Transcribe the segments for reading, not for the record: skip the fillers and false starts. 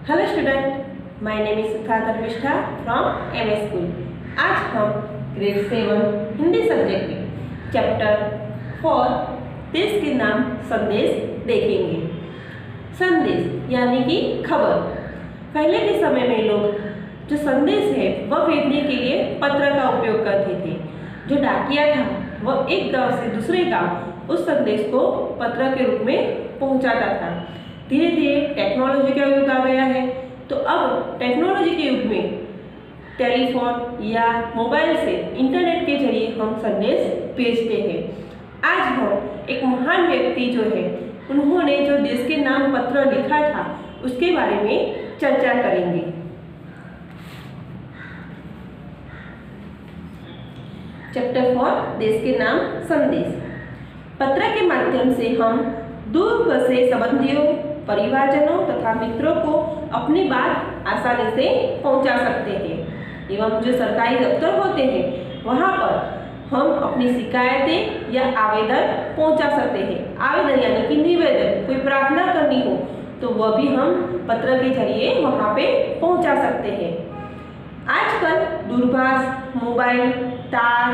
Hello student, my name is Sudha Dharmishtha from MS school. आज हम grade 7 Hindi subject में chapter 4 देश के नाम संदेश देखेंगे। संदेश यानी कि खबर। पहले के समय में लोग जो संदेश है वह भेजने के लिए पत्र का उपयोग करते थे। जो डाकिया था वह एक गांव से दूसरे गांव उस संदेश को पत्र के रूप में पहुंचाता था। धीरे धीरे टेक्नोलॉजी का युग आ गया है, तो अब टेक्नोलॉजी के युग में टेलीफोन या मोबाइल से इंटरनेट के जरिए हम संदेश भेजते हैं। आज हम एक महान व्यक्ति जो है उन्होंने जो देश के नाम पत्र लिखा था उसके बारे में चर्चा करेंगे। चैप्टर 4 देश के नाम संदेश। पत्र के माध्यम से हम दूर बसे संबंधियों, परिवारजनों तथा मित्रों को अपनी बात आसानी से पहुंचा सकते हैं एवं जो सरकारी दफ्तर होते हैं वहां पर हम अपनी शिकायतें या आवेदन पहुंचा सकते हैं। आवेदन यानी कि निवेदन, कोई प्रार्थना करनी हो तो वह भी हम पत्र के जरिए वहां पे पहुंचा सकते हैं। आजकल दूरभाष, मोबाइल, तार,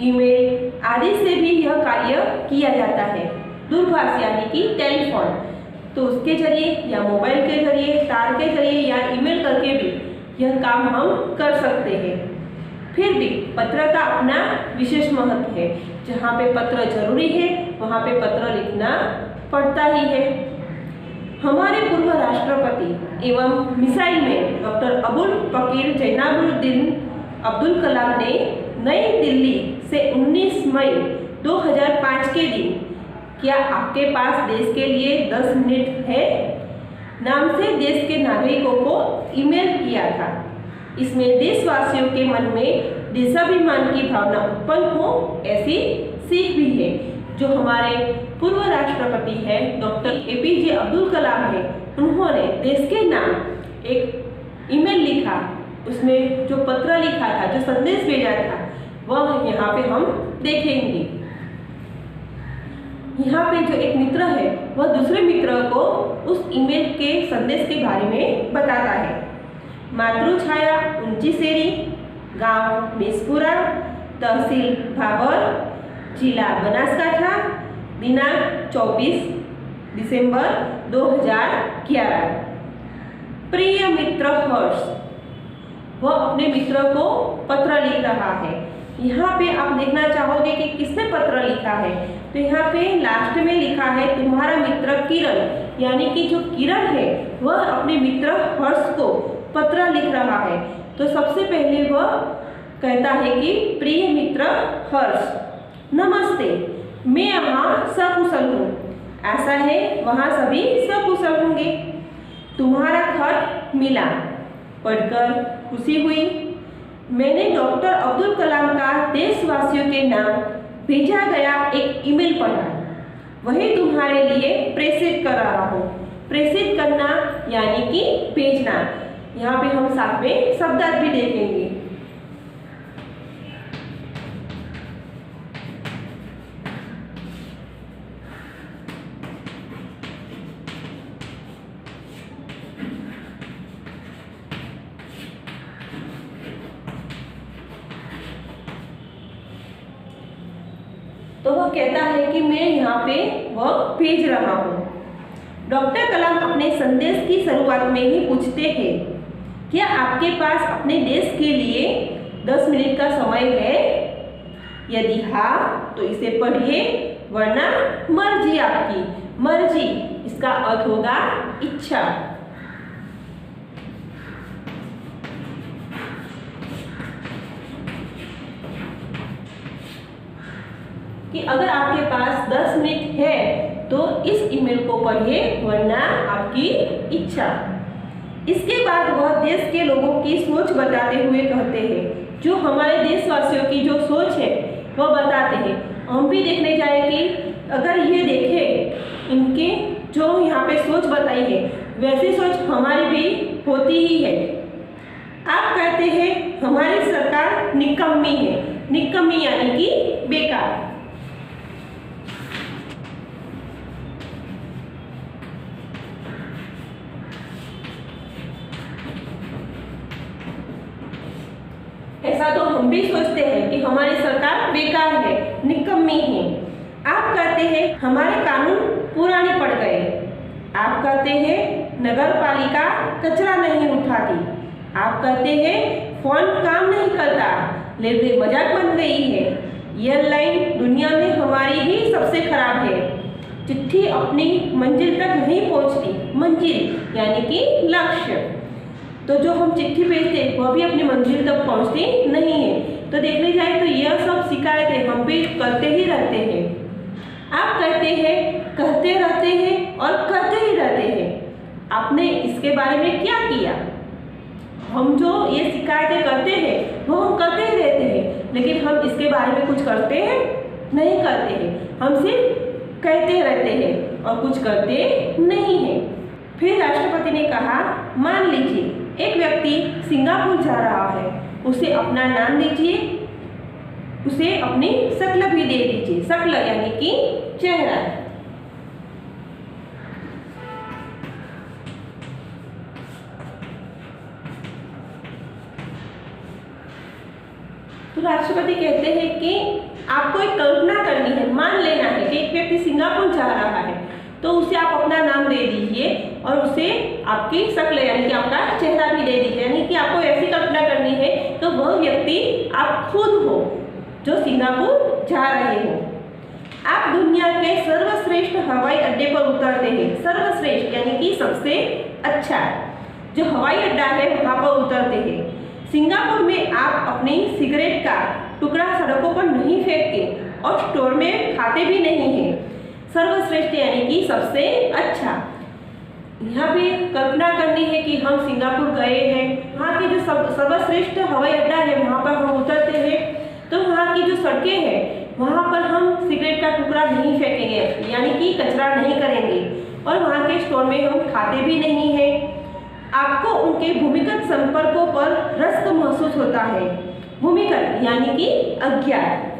ईमेल आदि से भी यह कार्य किया जाता है। दूरभाष यानी कि टेलीफोन, तो उसके जरिए या मोबाइल के जरिए, तार के जरिए या ईमेल करके भी यह काम हम कर सकते हैं। फिर भी पत्र का अपना विशेष महत्व है। जहाँ पे पत्र जरूरी है वहाँ पे पत्र लिखना पड़ता ही है। हमारे पूर्व राष्ट्रपति एवं मिसाइल मैन डॉक्टर अबुल पकीर जैनाबुद्दीन अब्दुल कलाम ने नई दिल्ली से 19 मई 2005 के दिन क्या आपके पास देश के लिए 10 मिनट है नाम से देश के नागरिकों को ईमेल किया था। इसमें देशवासियों के मन में देशाभिमान की भावना उत्पन्न हो ऐसी सीख भी है। जो हमारे पूर्व राष्ट्रपति हैं डॉक्टर APJ अब्दुल कलाम है, उन्होंने देश के नाम एक ईमेल लिखा, उसमें जो पत्र लिखा था, जो संदेश भेजा था वह यहाँ पे हम देखेंगे। यहाँ पे जो एक मित्र है वह दूसरे मित्र को उस ईमेल के संदेश के बारे में बताता है। मातृछाया ऊंचीसेरी, गांव मेसपुरा, तहसील भाबर, जिला बनासकांठा, दिनांक 24 दिसंबर 2011। प्रिय मित्र हर्ष, वह अपने मित्र को पत्र लिख रहा है। यहाँ पे आप देखना चाहोगे कि किसने पत्र लिखा है, तो यहाँ पे लास्ट में लिखा है तुम्हारा मित्र किरण, यानी कि जो किरण है वह अपने मित्र हर्ष को पत्र लिख रहा है। तो सबसे पहले वह कहता है कि प्रिय मित्र हर्ष, नमस्ते, मैं यहाँ सकुशल हूँ। ऐसा है वहाँ सभी सकुशल होंगे। तुम्हारा खत मिला, पढ़कर खुशी हुई। मैंने डॉक्टर अब्दुल कलाम का देशवासियों के नाम भेजा गया एक ईमेल पढ़ा, वही तुम्हारे लिए प्रेषित कर रहा हूँ। प्रेषित करना यानी कि भेजना। यहाँ पे हम साथ में शब्दार्थ भी देखेंगे। तो वह कहता है कि मैं यहाँ पे वह भेज रहा हूँ। डॉक्टर कलाम अपने संदेश की शुरुआत में ही पूछते हैं, क्या आपके पास अपने देश के लिए 10 मिनट का समय है? यदि हाँ तो इसे पढ़िए, वरना मर्जी आपकी। मर्जी इसका अर्थ होगा इच्छा। कि अगर आपके पास 10 मिनट है तो इस ईमेल को पढ़िए, वरना आपकी इच्छा। इसके बाद वह देश के लोगों की सोच बताते हुए कहते हैं, जो हमारे देशवासियों की जो सोच है वह बताते हैं। हम भी देखने जाए कि अगर ये देखें इनके जो यहाँ पे सोच बताई है वैसी सोच हमारी भी होती ही है। आप कहते हैं हमारी सरकार निकम्मी है। निकम्मी यानी कि बेकार। ऐसा तो हम भी सोचते हैं कि हमारी सरकार बेकार है, निकम्मी है। आप कहते हैं हमारे कानून पुराने पड़ गए। आप कहते हैं नगर पालिका कचरा नहीं उठाती। आप कहते हैं फोन काम नहीं करता, रेलवे मजाक बन गई है। एयरलाइन दुनिया में हमारी ही सबसे खराब है। चिट्ठी अपनी मंजिल तक नहीं पहुंचती। मंजिल यानी कि लक्ष्य। तो जो हम चिट्ठी भेजते हैं वह भी अपनी मंजिल तक पहुंचती नहीं है। तो देखने जाए तो यह सब शिकायतें हम भी करते ही रहते हैं। आप कहते हैं, कहते रहते हैं और कहते ही रहते हैं। आपने इसके बारे में क्या किया? हम जो ये शिकायतें करते हैं वो हम करते ही रहते हैं, लेकिन हम इसके बारे में कुछ करते हैं? नहीं करते हैं। हम सिर्फ कहते रहते हैं और कुछ करते नहीं हैं। फिर राष्ट्रपति ने कहा, मान लीजिए एक व्यक्ति सिंगापुर जा रहा है, उसे अपना नाम दीजिए, उसे अपनी शक्ल भी दे दीजिए। शक्ल यानी कि चेहरा। तो राष्ट्रपति कहते हैं कि आपको एक कल्पना करनी है, मान लेना है कि एक व्यक्ति सिंगापुर जा रहा है, तो उसे आप अपना नाम दे दीजिए और उसे आपकी शक्ल यानी कि आपका चेहरा भी दे दीजिए। यानी कि आपको ऐसी कल्पना करनी है तो वह व्यक्ति आप खुद हो जो सिंगापुर जा रहे हो। आप दुनिया के सर्वश्रेष्ठ हवाई अड्डे पर उतरते हैं। सर्वश्रेष्ठ यानी कि सबसे अच्छा जो हवाई अड्डा है वहाँ पर उतरते हैं। सिंगापुर में आप अपनी सिगरेट का टुकड़ा सड़कों पर नहीं फेंकते और स्टोर में खाते भी नहीं हैं। सर्वश्रेष्ठ यानी कि सबसे अच्छा। यहाँ पे कल्पना करनी है कि हम सिंगापुर गए हैं, वहाँ की जो सर्वश्रेष्ठ हवाई अड्डा है वहाँ पर हम उतरते हैं, तो वहाँ की जो सड़कें हैं वहाँ पर हम सिगरेट का टुकड़ा नहीं फेंकेंगे, यानी कि कचरा नहीं करेंगे, और वहाँ के स्टोर में हम खाते भी नहीं हैं। आपको उनके भूमिगत संपर्कों पर रस महसूस होता है। भूमिगत यानी कि अज्ञात।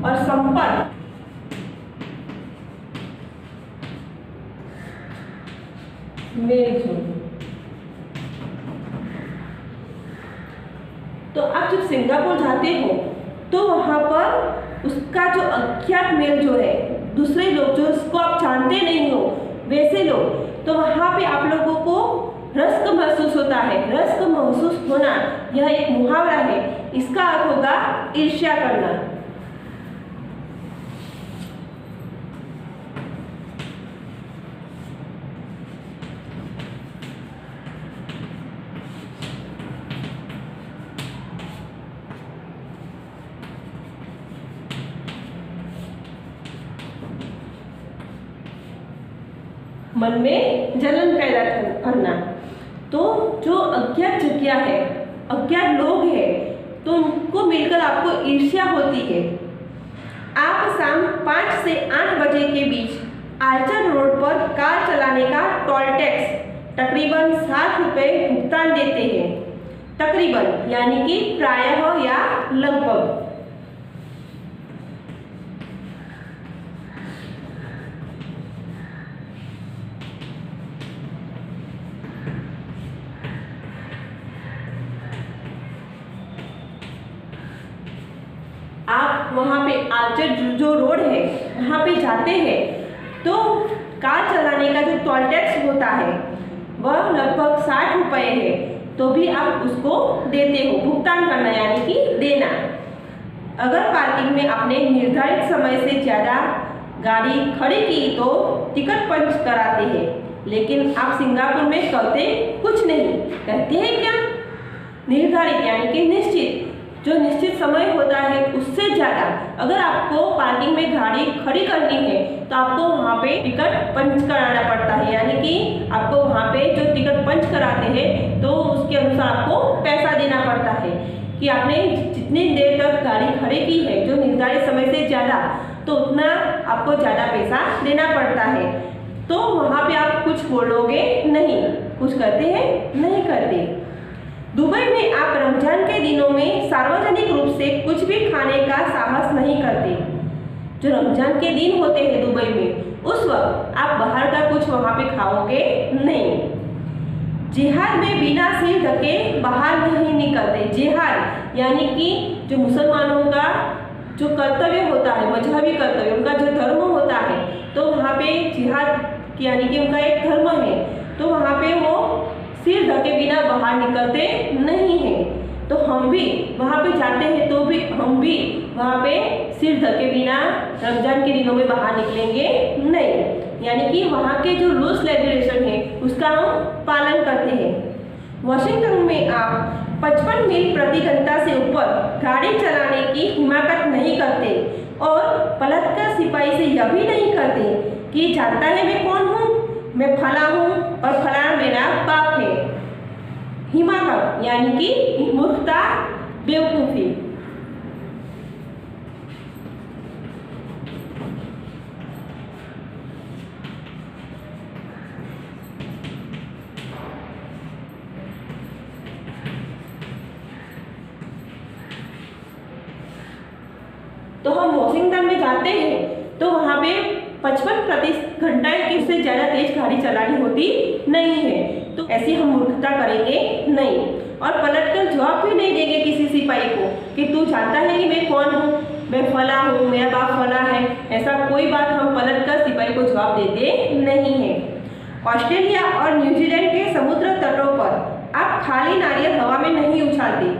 और संपर्क मेलजोल। तो आप जब सिंगापुर जाते हो तो वहां पर उसका जो अज्ञात मेल जो है, दूसरे लोग जो उसको आप जानते नहीं हो वैसे लोग, तो वहां पे आप लोगों को रस महसूस होता है। रस महसूस होना यह एक मुहावरा है। इसका अर्थ होगा ईर्ष्या करना। मन में जलन पैदा करना। तो जो अज्ञात जगह है, अज्ञात लोग हैं, तो उनको मिलकर आपको ईर्ष्या होती है। आप शाम 5 से 8 बजे के बीच आर्चर रोड पर कार चलाने का टोल टैक्स तकरीबन 7 रुपये भुगतान देते हैं। तकरीबन यानी कि प्रायः या लगभग। आप वहाँ पे आर्चर जो रोड है वहाँ पे जाते हैं तो कार चलाने का जो टोल टैक्स होता है वह लगभग 60 रुपये है, तो भी आप उसको देते हो। भुगतान करना यानी कि देना। अगर पार्किंग में आपने निर्धारित समय से ज़्यादा गाड़ी खड़ी की तो टिकट पंच कराते हैं, लेकिन आप सिंगापुर में कहते कुछ नहीं। कहते हैं क्या? निर्धारित यानी कि निश्चित। जो निश्चित समय होता है उससे ज़्यादा अगर आपको पार्किंग में गाड़ी खड़ी करनी है तो आपको वहाँ पे टिकट पंच कराना पड़ता है। यानी कि आपको वहाँ पे जो टिकट पंच कराते हैं तो उसके अनुसार आपको पैसा देना पड़ता है कि आपने जितनी देर तक गाड़ी खड़ी की है जो निर्धारित समय से ज़्यादा, तो उतना आपको ज़्यादा पैसा देना पड़ता है। तो वहाँ पे आप कुछ बोलोगे नहीं, कुछ करते हैं नहीं करते। दुबई में आप रमजान के दिनों में सार्वजनिक रूप से कुछ भी खाने का साहस नहीं करते। जो रमजान के दिन होते हैं दुबई में, उस वक्त आप बाहर का कुछ वहाँ पे खाओगे नहीं। जिहाद में बिना सिर ढके बाहर नहीं निकलते। जिहाद यानी कि जो मुसलमानों का जो कर्तव्य होता है, मजहबी कर्तव्य, उनका जो धर्म होता है, तो वहाँ पे जिहाद यानी कि उनका एक धर्म है, तो वहाँ पे वो सिर ढके बिना बाहर निकलते नहीं हैं। तो हम भी वहाँ पे जाते हैं तो भी हम भी वहाँ पे सिर ढके बिना रमजान के दिनों में बाहर निकलेंगे नहीं। यानी कि वहाँ के जो रूल्स रेगुलेशन है उसका हम पालन करते हैं। वॉशिंगटन में आप 55 मील प्रति घंटा से ऊपर गाड़ी चलाने की हिमाकत नहीं करते और पलटकर सिपाही से यह भी नहीं करते कि जानता है मैं कौन हूँ, मैं फला हूँ और फलाना मेरा बाप है। हिमाकत यानी कि मूर्खता, बेवकूफ़ी। तो हम वॉशिंगटन में जाते हैं तो वहाँ पे 55 प्रति घंटा से ज़्यादा तेज गाड़ी चलानी होती नहीं है। तो ऐसी हम मूर्खता करेंगे नहीं और पलटकर जवाब भी नहीं देंगे किसी सिपाही को कि तू जानता है कि मैं कौन हूँ, मैं फला हूँ, मेरा बाप फला है। ऐसा कोई बात हम पलटकर सिपाही को जवाब देते नहीं हैं। ऑस्ट्रेलिया और न्यूजीलैंड के समुद्र तटों पर आप खाली नारियल हवा में नहीं उछालते।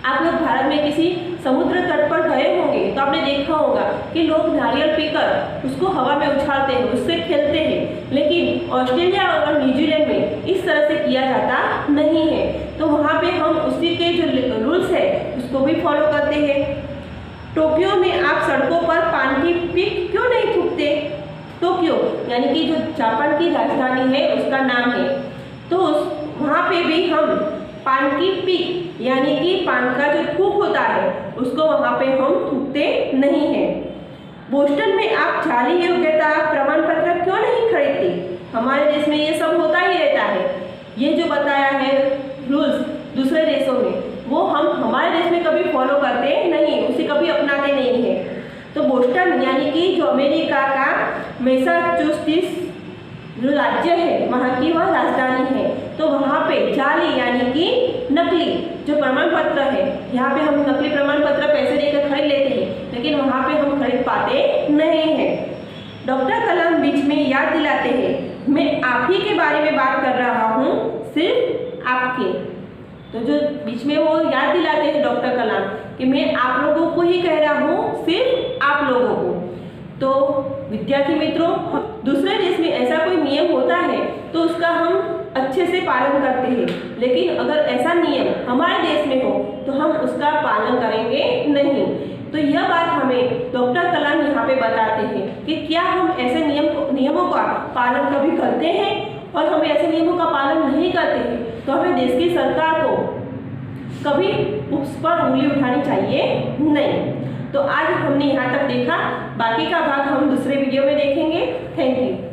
आप लोग भारत में किसी समुद्र तट पर गए होंगे तो आपने देखा होगा कि लोग नारियल पीकर उसको हवा में उछालते हैं, उससे खेलते हैं। लेकिन ऑस्ट्रेलिया और न्यूजीलैंड में इस तरह से किया जाता नहीं है। तो वहाँ पे हम उसी के जो रूल्स है उसको भी फॉलो करते हैं। टोक्यो में आप सड़कों पर पान की पिक क्यों नहीं थूकते? टोक्यो यानी कि जो जापान की राजधानी है उसका नाम है, तो वहाँ पे भी हम पान की पिक यानी कि पान का जो थूक होता है उसको वहाँ पे हम थूकते नहीं हैं। बोस्टन में आप जाली योग्यता प्रमाण पत्र क्यों नहीं खरीदते? हमारे देश में ये सब होता ही रहता है। ये जो बताया है रूल्स दूसरे देशों में, वो हम हमारे देश में कभी फॉलो करते नहीं, उसे कभी अपनाते नहीं हैं। तो बोस्टन यानी कि जो अमेरिका का मैसाचुसेट्स जो राज्य है, वहाँ की वह राजधानी है, तो वहाँ पे जाली यानी कि नकली जो प्रमाण पत्र है, यहाँ पे हम नकली प्रमाण पत्र पैसे देकर खरीद लेते हैं, लेकिन वहाँ पे हम खरीद पाते नहीं हैं। डॉक्टर कलाम बीच में याद दिलाते हैं, मैं आप ही के बारे में बात कर रहा हूँ, सिर्फ आपके। तो जो बीच में वो याद दिलाते हैं डॉक्टर कलाम कि मैं आप लोगों को ही कह रहा हूँ, सिर्फ आप लोगों को। तो विद्यार्थी मित्रों, दूसरे देश में ऐसा कोई नियम होता है तो उसका हम अच्छे से पालन करते हैं, लेकिन अगर ऐसा नियम हमारे देश में हो तो हम उसका पालन करेंगे नहीं। तो यह बात हमें डॉक्टर कलाम यहाँ पे बताते हैं कि क्या हम ऐसे नियमों का पालन कभी करते हैं, और हम ऐसे नियमों का पालन नहीं करते हैं तो हमें देश की सरकार को कभी उस पर उंगली उठानी चाहिए नहीं। तो आज हमने यहाँ तक देखा, बाकी का भाग हम दूसरे वीडियो में देखेंगे। Thank you.